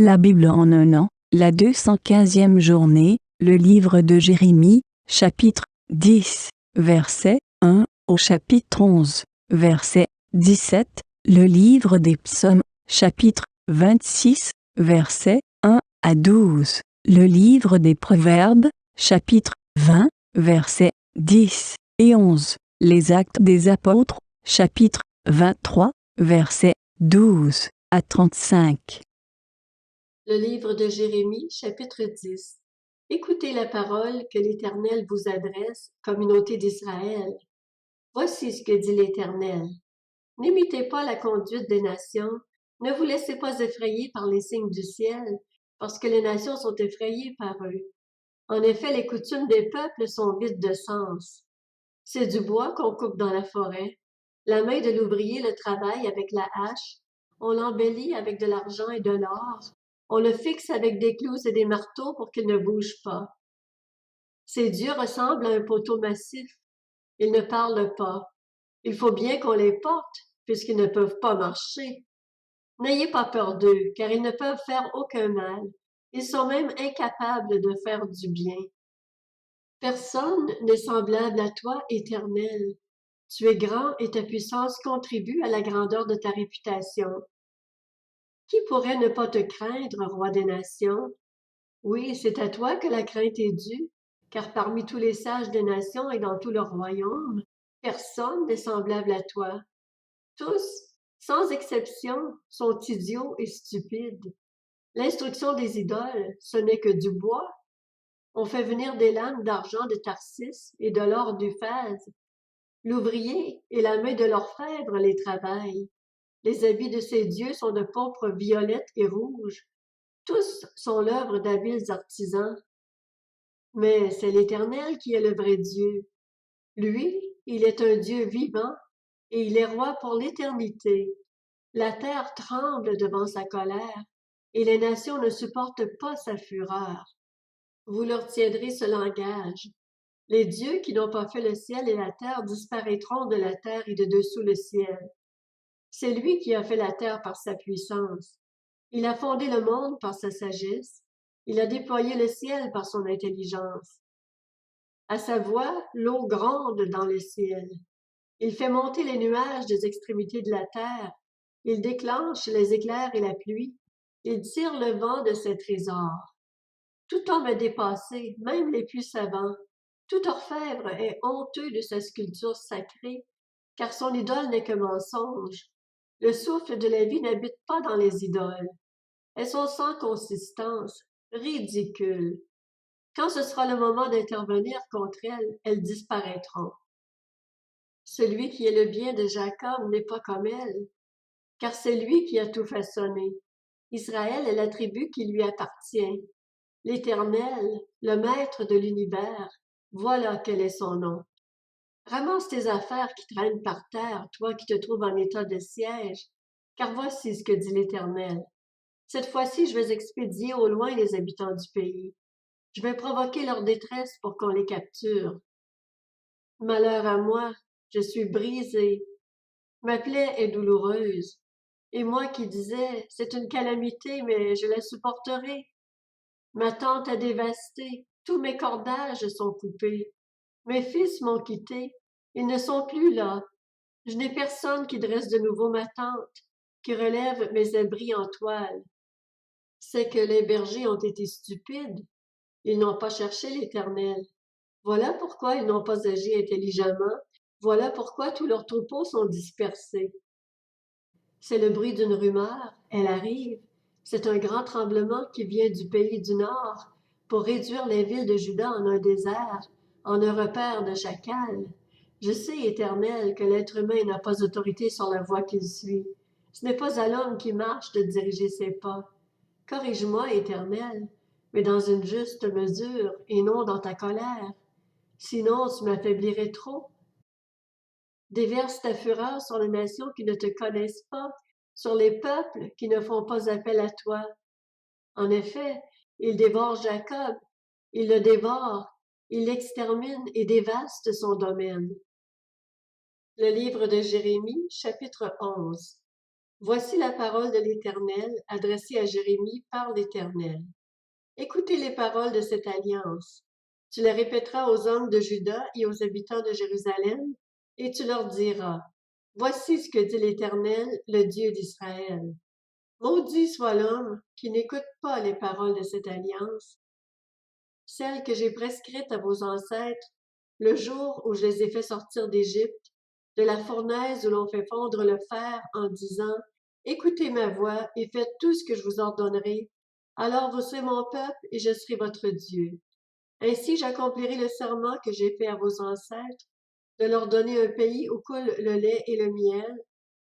La Bible en un an, la 215e journée, le livre de Jérémie, chapitre 10, verset 1 au chapitre 11, verset 17, le livre des psaumes, chapitre 26, verset 1 à 12, le livre des proverbes, chapitre 20, verset 10 et 11, les actes des apôtres, chapitre 23, verset 12 à 35. Le livre de Jérémie, chapitre 10. Écoutez la parole que l'Éternel vous adresse, communauté d'Israël. Voici ce que dit l'Éternel. N'imitez pas la conduite des nations, ne vous laissez pas effrayer par les signes du ciel, parce que les nations sont effrayées par eux. En effet, les coutumes des peuples sont vides de sens. C'est du bois qu'on coupe dans la forêt. La main de l'ouvrier le travaille avec la hache. On l'embellit avec de l'argent et de l'or. On le fixe avec des clous et des marteaux pour qu'il ne bouge pas. Ces dieux ressemblent à un poteau massif. Ils ne parlent pas. Il faut bien qu'on les porte, puisqu'ils ne peuvent pas marcher. N'ayez pas peur d'eux, car ils ne peuvent faire aucun mal. Ils sont même incapables de faire du bien. Personne n'est semblable à toi, Éternel. Tu es grand et ta puissance contribue à la grandeur de ta réputation. Qui pourrait ne pas te craindre, roi des nations? Oui, c'est à toi que la crainte est due, car parmi tous les sages des nations et dans tout le royaume, personne n'est semblable à toi. Tous, sans exception, sont idiots et stupides. L'instruction des idoles, ce n'est que du bois. On fait venir des lames d'argent de Tarsis et de l'or d'Uphaz. L'ouvrier et la main de l'orfèvre les travaillent. Les habits de ces dieux sont de pourpre violette et rouge. Tous sont l'œuvre d'habiles artisans. Mais c'est l'Éternel qui est le vrai Dieu. Lui, il est un Dieu vivant et il est roi pour l'éternité. La terre tremble devant sa colère et les nations ne supportent pas sa fureur. Vous leur tiendrez ce langage. Les dieux qui n'ont pas fait le ciel et la terre disparaîtront de la terre et de dessous le ciel. C'est lui qui a fait la terre par sa puissance. Il a fondé le monde par sa sagesse. Il a déployé le ciel par son intelligence. À sa voix, l'eau gronde dans le ciel. Il fait monter les nuages des extrémités de la terre. Il déclenche les éclairs et la pluie. Il tire le vent de ses trésors. Tout homme est dépassé, même les plus savants. Tout orfèvre est honteux de sa sculpture sacrée, car son idole n'est que mensonge. Le souffle de la vie n'habite pas dans les idoles. Elles sont sans consistance, ridicules. Quand ce sera le moment d'intervenir contre elles, elles disparaîtront. Celui qui est le bien de Jacob n'est pas comme elle, car c'est lui qui a tout façonné. Israël est la tribu qui lui appartient. L'Éternel, le Maître de l'univers, voilà quel est son nom. Ramasse tes affaires qui traînent par terre, toi qui te trouves en état de siège, car voici ce que dit l'Éternel. Cette fois-ci, je vais expédier au loin les habitants du pays. Je vais provoquer leur détresse pour qu'on les capture. Malheur à moi, je suis brisé. Ma plaie est douloureuse. Et moi qui disais, c'est une calamité, mais je la supporterai. Ma tente est dévastée, tous mes cordages sont coupés. Mes fils m'ont quitté, ils ne sont plus là. Je n'ai personne qui dresse de nouveau ma tente, qui relève mes abris en toile. C'est que les bergers ont été stupides. Ils n'ont pas cherché l'Éternel. Voilà pourquoi ils n'ont pas agi intelligemment. Voilà pourquoi tous leurs troupeaux sont dispersés. C'est le bruit d'une rumeur, elle arrive. C'est un grand tremblement qui vient du pays du Nord pour réduire les villes de Juda en un désert, en un repaire de chacals. Je sais, Éternel, que l'être humain n'a pas autorité sur la voie qu'il suit. Ce n'est pas à l'homme qui marche de diriger ses pas. Corrige-moi, Éternel, mais dans une juste mesure et non dans ta colère. Sinon, tu m'affaiblirais trop. Déverse ta fureur sur les nations qui ne te connaissent pas, sur les peuples qui ne font pas appel à toi. En effet, il dévore Jacob, il le dévore, il l'extermine et dévaste son domaine. Le livre de Jérémie, chapitre 11. Voici la parole de l'Éternel adressée à Jérémie par l'Éternel. Écoutez les paroles de cette alliance. Tu les répéteras aux hommes de Juda et aux habitants de Jérusalem, et tu leur diras, Voici ce que dit l'Éternel, le Dieu d'Israël. Maudit soit l'homme qui n'écoute pas les paroles de cette alliance, celle que j'ai prescrite à vos ancêtres, le jour où je les ai fait sortir d'Égypte, de la fournaise où l'on fait fondre le fer, en disant, Écoutez ma voix et faites tout ce que je vous ordonnerai, alors vous serez mon peuple et je serai votre Dieu. Ainsi j'accomplirai le serment que j'ai fait à vos ancêtres, de leur donner un pays où coule le lait et le miel.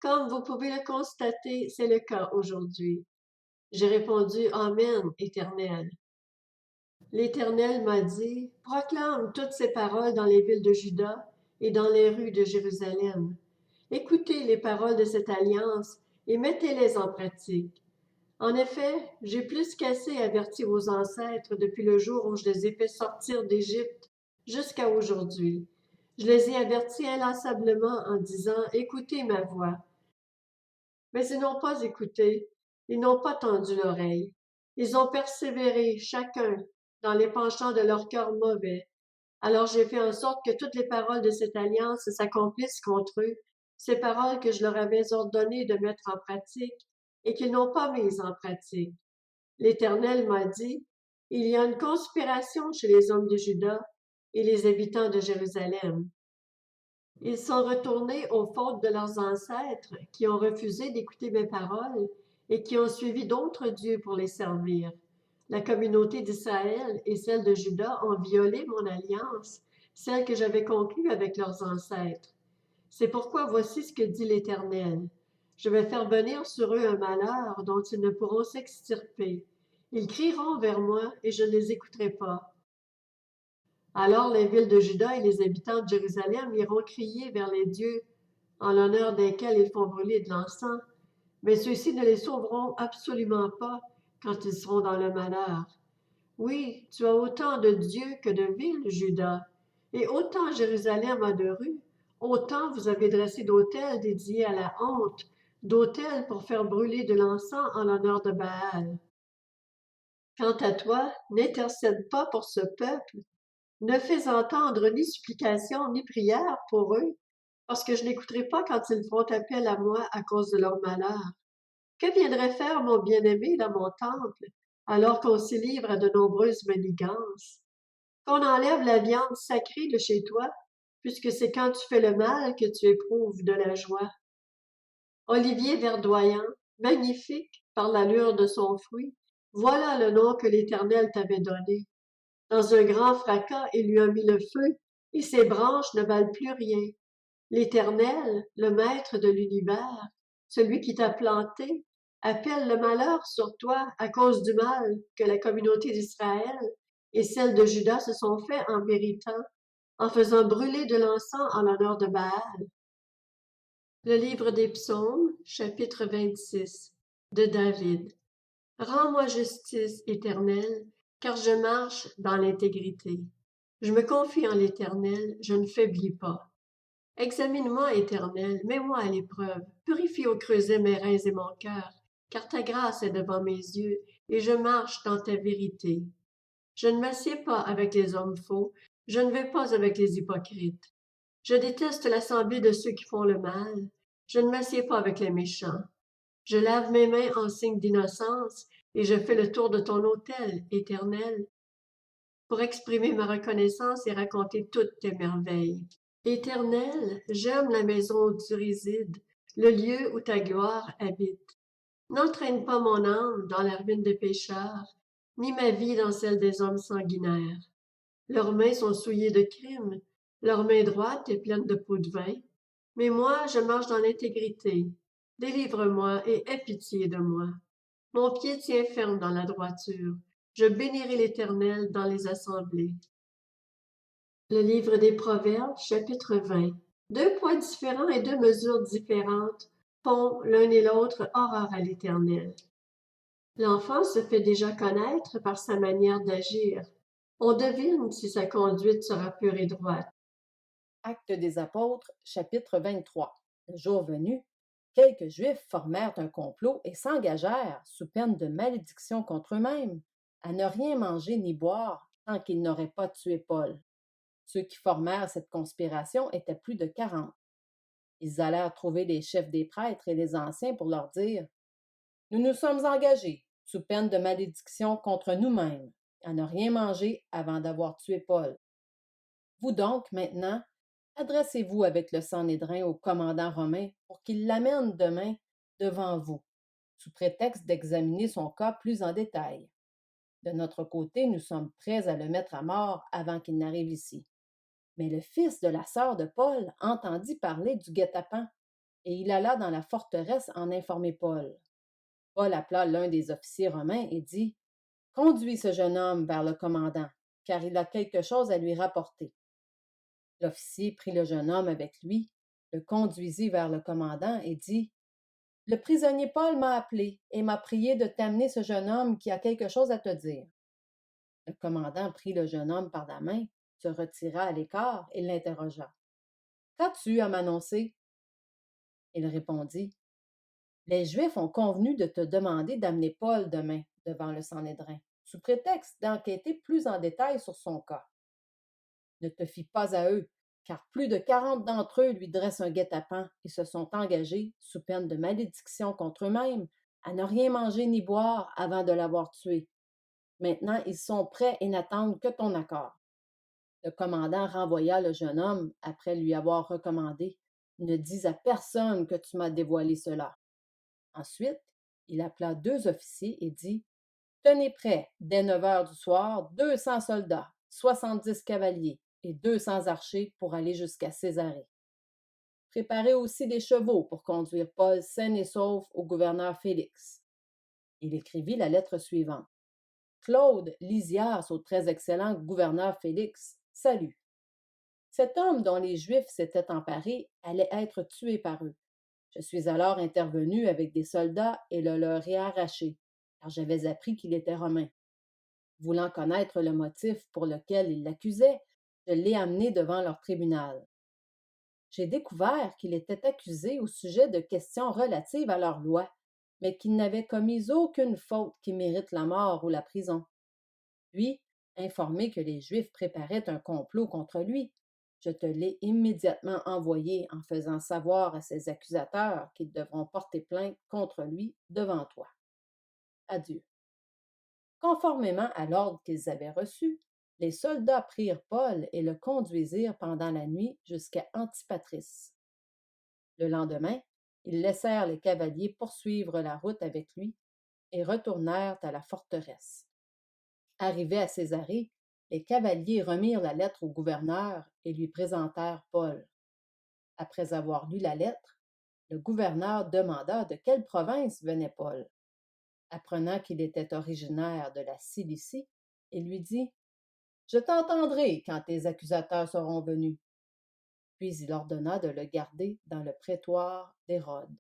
Comme vous pouvez le constater, c'est le cas aujourd'hui. J'ai répondu, Amen, Éternel. L'Éternel m'a dit, Proclame toutes ces paroles dans les villes de Juda et dans les rues de Jérusalem. Écoutez les paroles de cette alliance et mettez-les en pratique. En effet, j'ai plus qu'assez averti vos ancêtres depuis le jour où je les ai fait sortir d'Égypte jusqu'à aujourd'hui. Je les ai avertis inlassablement en disant, Écoutez ma voix. Mais ils n'ont pas écouté, ils n'ont pas tendu l'oreille. Ils ont persévéré, chacun, dans les penchants de leur cœur mauvais. Alors j'ai fait en sorte que toutes les paroles de cette alliance s'accomplissent contre eux, ces paroles que je leur avais ordonné de mettre en pratique et qu'ils n'ont pas mises en pratique. L'Éternel m'a dit, Il y a une conspiration chez les hommes de Juda et les habitants de Jérusalem. Ils sont retournés aux fautes de leurs ancêtres, qui ont refusé d'écouter mes paroles et qui ont suivi d'autres dieux pour les servir. La communauté d'Israël et celle de Juda ont violé mon alliance, celle que j'avais conclue avec leurs ancêtres. C'est pourquoi voici ce que dit l'Éternel. Je vais faire venir sur eux un malheur dont ils ne pourront s'extirper. Ils crieront vers moi et je ne les écouterai pas. Alors les villes de Juda et les habitants de Jérusalem iront crier vers les dieux en l'honneur desquels ils font brûler de l'encens, mais ceux-ci ne les sauveront absolument pas quand ils seront dans le malheur. Oui, tu as autant de dieux que de villes, Juda, et autant Jérusalem a de rues, autant vous avez dressé d'autels dédiés à la honte, d'autels pour faire brûler de l'encens en l'honneur de Baal. Quant à toi, n'intercède pas pour ce peuple, ne fais entendre ni supplication ni prière pour eux, parce que je n'écouterai pas quand ils feront appel à moi à cause de leur malheur. Que viendrait faire mon bien-aimé dans mon temple, alors qu'on s'y livre à de nombreuses manigances? Qu'on enlève la viande sacrée de chez toi, puisque c'est quand tu fais le mal que tu éprouves de la joie. Olivier verdoyant, magnifique par l'allure de son fruit, voilà le nom que l'Éternel t'avait donné. Dans un grand fracas, il lui a mis le feu, et ses branches ne valent plus rien. L'Éternel, le Maître de l'univers, celui qui t'a planté, appelle le malheur sur toi à cause du mal que la communauté d'Israël et celle de Juda se sont fait en méritant, en faisant brûler de l'encens en l'honneur de Baal. Le livre des Psaumes, chapitre 26, de David. Rends-moi justice, Éternel, car je marche dans l'intégrité. Je me confie en l'Éternel, je ne faiblis pas. Examine-moi, Éternel, mets-moi à l'épreuve, purifie au creuset mes reins et mon cœur, car ta grâce est devant mes yeux, et je marche dans ta vérité. Je ne m'assieds pas avec les hommes faux, je ne vais pas avec les hypocrites. Je déteste l'assemblée de ceux qui font le mal, je ne m'assieds pas avec les méchants. Je lave mes mains en signe d'innocence, et je fais le tour de ton autel, Éternel, pour exprimer ma reconnaissance et raconter toutes tes merveilles. Éternel, j'aime la maison où tu résides, le lieu où ta gloire habite. N'entraîne pas mon âme dans la ruine des pécheurs, ni ma vie dans celle des hommes sanguinaires. Leurs mains sont souillées de crimes, leur main droite est pleine de pots de vin. Mais moi, je marche dans l'intégrité. Délivre-moi et aie pitié de moi. Mon pied tient ferme dans la droiture. Je bénirai l'Éternel dans les assemblées. Le livre des Proverbes, chapitre 20. Deux poids différents et deux mesures différentes font l'un et l'autre horreur à l'Éternel. L'enfant se fait déjà connaître par sa manière d'agir. On devine si sa conduite sera pure et droite. Actes des apôtres, chapitre 23. Le jour venu, quelques Juifs formèrent un complot et s'engagèrent, sous peine de malédiction contre eux-mêmes, à ne rien manger ni boire tant qu'ils n'auraient pas tué Paul. Ceux qui formèrent cette conspiration étaient plus de 40. Ils allèrent trouver les chefs des prêtres et les anciens pour leur dire: Nous nous sommes engagés, sous peine de malédiction contre nous-mêmes, à ne rien manger avant d'avoir tué Paul. Vous donc, maintenant, adressez-vous avec le Sanhédrin au commandant romain pour qu'il l'amène demain devant vous, sous prétexte d'examiner son cas plus en détail. De notre côté, nous sommes prêts à le mettre à mort avant qu'il n'arrive ici. Mais le fils de la sœur de Paul entendit parler du guet-apens, et il alla dans la forteresse en informer Paul. Paul appela l'un des officiers romains et dit: Conduis ce jeune homme vers le commandant, car il a quelque chose à lui rapporter. L'officier prit le jeune homme avec lui, le conduisit vers le commandant et dit: Le prisonnier Paul m'a appelé et m'a prié de t'amener ce jeune homme qui a quelque chose à te dire. Le commandant prit le jeune homme par la main, se retira à l'écart et l'interrogea. Qu'as-tu à m'annoncer? Il répondit: Les Juifs ont convenu de te demander d'amener Paul demain devant le Sanhédrin, sous prétexte d'enquêter plus en détail sur son cas. Ne te fie pas à eux, car plus de 40 d'entre eux lui dressent un guet-apens et se sont engagés, sous peine de malédiction contre eux-mêmes, à ne rien manger ni boire avant de l'avoir tué. Maintenant, ils sont prêts et n'attendent que ton accord. Le commandant renvoya le jeune homme après lui avoir recommandé: Ne dis à personne que tu m'as dévoilé cela. Ensuite, il appela 2 officiers et dit: Tenez prêt, dès 9 heures du soir, 200 soldats, 70 cavaliers et 200 archers pour aller jusqu'à Césarée. Préparez aussi des chevaux pour conduire Paul sain et sauf au gouverneur Félix. Il écrivit la lettre suivante. Claude Lysias au très excellent gouverneur Félix, salut. Cet homme dont les Juifs s'étaient emparés allait être tué par eux. Je suis alors intervenu avec des soldats et le leur ai arraché, car j'avais appris qu'il était romain. Voulant connaître le motif pour lequel ils l'accusaient, je l'ai amené devant leur tribunal. J'ai découvert qu'il était accusé au sujet de questions relatives à leur loi, mais qu'il n'avait commis aucune faute qui mérite la mort ou la prison. Puis, informé que les Juifs préparaient un complot contre lui, je te l'ai immédiatement envoyé en faisant savoir à ses accusateurs qu'ils devront porter plainte contre lui devant toi. Adieu. Conformément à l'ordre qu'ils avaient reçu, les soldats prirent Paul et le conduisirent pendant la nuit jusqu'à Antipatris. Le lendemain, ils laissèrent les cavaliers poursuivre la route avec lui et retournèrent à la forteresse. Arrivés à Césarée, les cavaliers remirent la lettre au gouverneur et lui présentèrent Paul. Après avoir lu la lettre, le gouverneur demanda de quelle province venait Paul. Apprenant qu'il était originaire de la Cilicie, il lui dit: Je t'entendrai quand tes accusateurs seront venus. Puis il ordonna de le garder dans le prétoire d'Hérode.